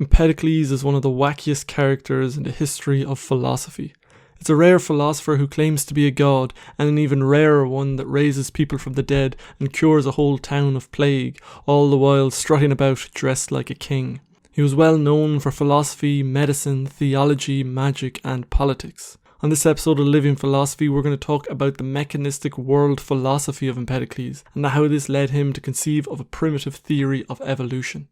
Empedocles is one of the wackiest characters in the history of philosophy. It's a rare philosopher who claims to be a god, and an even rarer one that raises people from the dead and cures a whole town of plague, all the while strutting about dressed like a king. He was well known for philosophy, medicine, theology, magic, and politics. On this episode of Living Philosophy, we're going to talk about the mechanistic world philosophy of Empedocles, and how this led him to conceive of a primitive theory of evolution.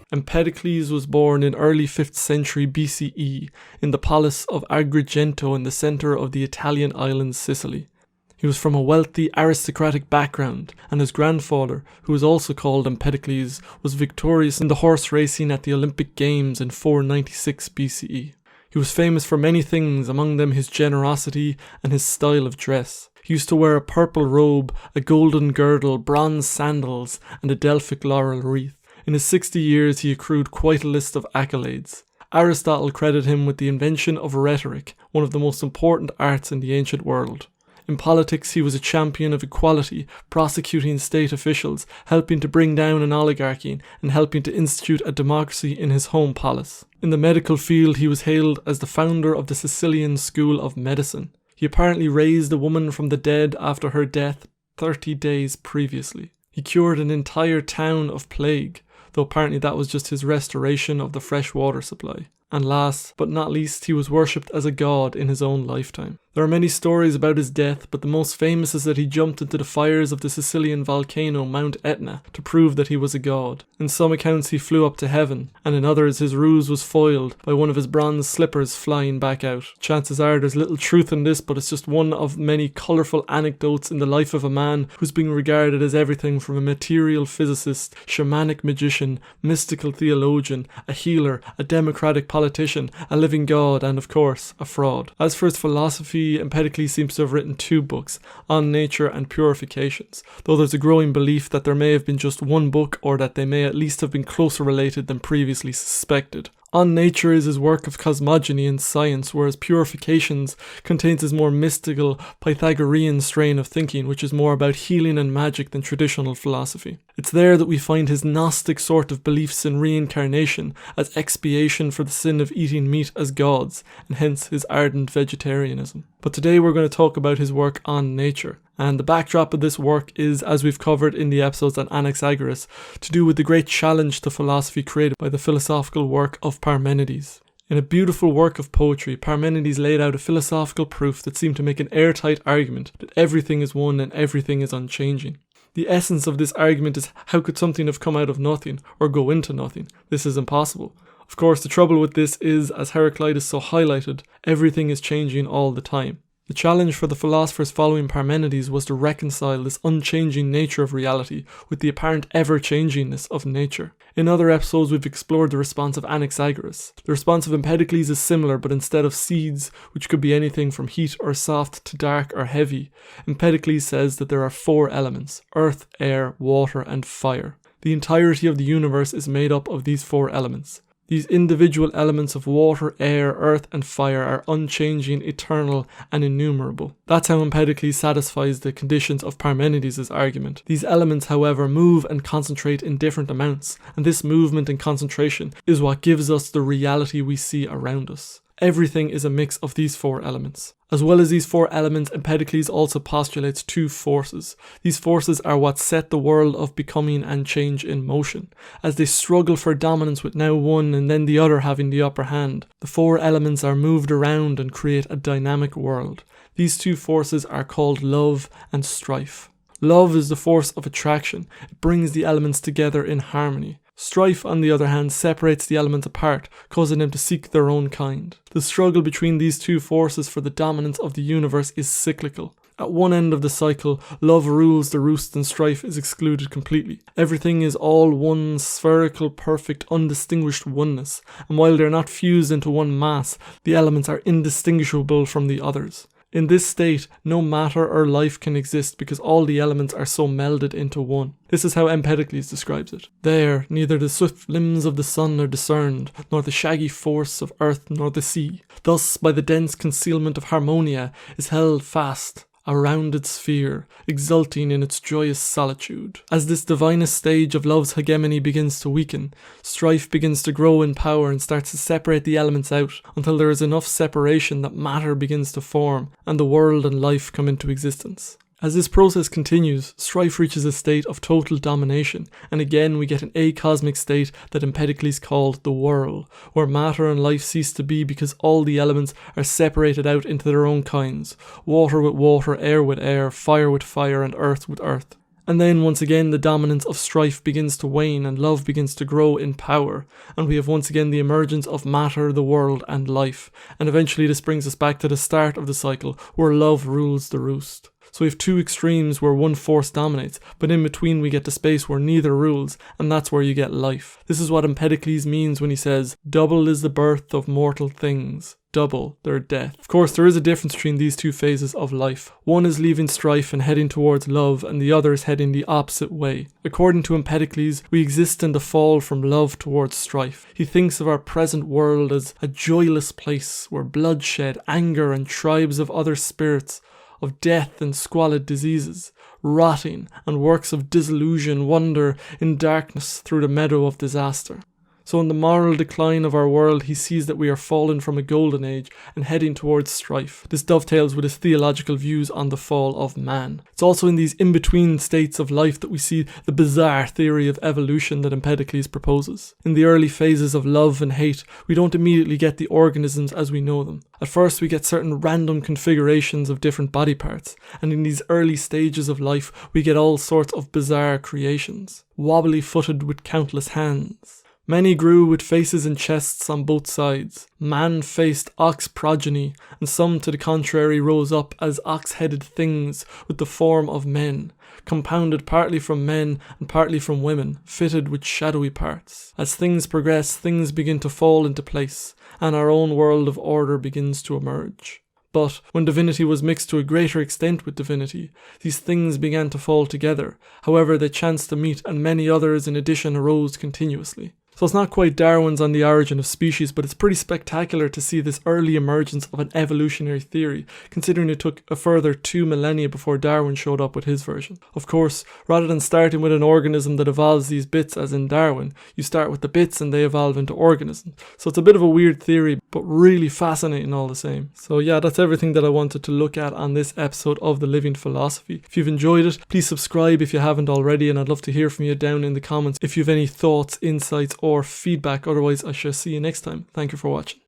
Empedocles was born in early 5th century BCE in the palace of Agrigento in the centre of the Italian island Sicily. He was from a wealthy aristocratic background, and his grandfather, who was also called Empedocles, was victorious in the horse racing at the Olympic Games in 496 BCE. He was famous for many things, among them his generosity and his style of dress. He used to wear a purple robe, a golden girdle, bronze sandals, and a Delphic laurel wreath. In his 60 years he accrued quite a list of accolades. Aristotle credited him with the invention of rhetoric, one of the most important arts in the ancient world. In politics he was a champion of equality, prosecuting state officials, helping to bring down an oligarchy, and helping to institute a democracy in his home palace. In the medical field he was hailed as the founder of the Sicilian School of Medicine. He apparently raised a woman from the dead after her death 30 days previously. He cured an entire town of plague, though apparently that was just his restoration of the fresh water supply. And last but not least, he was worshipped as a god in his own lifetime. There are many stories about his death, but the most famous is that he jumped into the fires of the Sicilian volcano Mount Etna to prove that he was a god. In some accounts he flew up to heaven, and in others his ruse was foiled by one of his bronze slippers flying back out. Chances are there's little truth in this, but it's just one of many colourful anecdotes in the life of a man who's being regarded as everything from a material physicist, shamanic magician, mystical theologian, a healer, a democratic politician, a living god, and of course, a fraud. As for his philosophy, Empedocles seems to have written 2 books, On Nature and Purifications, though there's a growing belief that there may have been just one book, or that they may at least have been closer related than previously suspected. On Nature is his work of cosmogony and science, whereas Purifications contains his more mystical, Pythagorean strain of thinking, which is more about healing and magic than traditional philosophy. It's there that we find his Gnostic sort of beliefs in reincarnation as expiation for the sin of eating meat as gods, and hence his ardent vegetarianism. But today we're going to talk about his work On Nature. And the backdrop of this work is, as we've covered in the episodes on Anaxagoras, to do with the great challenge to philosophy created by the philosophical work of Parmenides. In a beautiful work of poetry, Parmenides laid out a philosophical proof that seemed to make an airtight argument that everything is one and everything is unchanging. The essence of this argument is, how could something have come out of nothing or go into nothing? This is impossible. Of course, the trouble with this is, as Heraclitus so highlighted, everything is changing all the time. The challenge for the philosophers following Parmenides was to reconcile this unchanging nature of reality with the apparent ever-changingness of nature. In other episodes we've explored the response of Anaxagoras. The response of Empedocles is similar, but instead of seeds, which could be anything from heat or soft to dark or heavy, Empedocles says that there are 4 elements: earth, air, water, and fire. The entirety of the universe is made up of these 4 elements. These individual elements of water, air, earth, and fire are unchanging, eternal, and innumerable. That's how Empedocles satisfies the conditions of Parmenides' argument. These elements, however, move and concentrate in different amounts, and this movement and concentration is what gives us the reality we see around us. Everything is a mix of these 4 elements. As well as these 4 elements, Empedocles also postulates 2 forces. These forces are what set the world of becoming and change in motion. As they struggle for dominance with now one and then the other having the upper hand, the 4 elements are moved around and create a dynamic world. These 2 forces are called love and strife. Love is the force of attraction. It brings the elements together in harmony. Strife, on the other hand, separates the elements apart, causing them to seek their own kind. The struggle between these 2 forces for the dominance of the universe is cyclical. At one end of the cycle, love rules the roost and strife is excluded completely. Everything is all one spherical, perfect, undistinguished oneness, and while they are not fused into one mass, the elements are indistinguishable from the others. In this state, no matter or life can exist because all the elements are so melded into one. This is how Empedocles describes it. There, neither the swift limbs of the sun are discerned, nor the shaggy force of earth nor the sea. Thus, by the dense concealment of harmonia, is held fast a rounded sphere, exulting in its joyous solitude. As this divinest stage of love's hegemony begins to weaken, strife begins to grow in power and starts to separate the elements out until there is enough separation that matter begins to form and the world and life come into existence. As this process continues, strife reaches a state of total domination, and again we get an acosmic state that Empedocles called the whirl, where matter and life cease to be because all the elements are separated out into their own kinds, water with water, air with air, fire with fire, and earth with earth. And then once again the dominance of strife begins to wane and love begins to grow in power, and we have once again the emergence of matter, the world, and life, and eventually this brings us back to the start of the cycle, where love rules the roost. So we have two extremes where one force dominates, but in between we get the space where neither rules, and that's where you get life. This is what Empedocles means when he says, "Double is the birth of mortal things, double their death." Of course, there is a difference between these two phases of life. One is leaving strife and heading towards love, and the other is heading the opposite way. According to Empedocles, we exist in the fall from love towards strife. He thinks of our present world as a joyless place where bloodshed, anger, and tribes of other spirits, of death and squalid diseases, rotting, and works of disillusion wander in darkness through the meadow of disaster. So in the moral decline of our world, he sees that we are fallen from a golden age and heading towards strife. This dovetails with his theological views on the fall of man. It's also in these in-between states of life that we see the bizarre theory of evolution that Empedocles proposes. In the early phases of love and hate, we don't immediately get the organisms as we know them. At first, we get certain random configurations of different body parts, and in these early stages of life, we get all sorts of bizarre creations. Wobbly-footed with countless hands. Many grew with faces and chests on both sides. Man-faced ox progeny, and some to the contrary rose up as ox-headed things with the form of men, compounded partly from men and partly from women, fitted with shadowy parts. As things progress, things begin to fall into place, and our own world of order begins to emerge. But when divinity was mixed to a greater extent with divinity, these things began to fall together. However, they chanced to meet, and many others in addition arose continuously. So it's not quite Darwin's on the origin of species, but it's pretty spectacular to see this early emergence of an evolutionary theory, considering it took a further 2 millennia before Darwin showed up with his version. Of course, rather than starting with an organism that evolves these bits as in Darwin, you start with the bits and they evolve into organisms. So it's a bit of a weird theory, but really fascinating all the same. So yeah, that's everything that I wanted to look at on this episode of The Living Philosophy. If you've enjoyed it, please subscribe if you haven't already, and I'd love to hear from you down in the comments if you have any thoughts, insights, or feedback. Otherwise, I shall see you next time. Thank you for watching.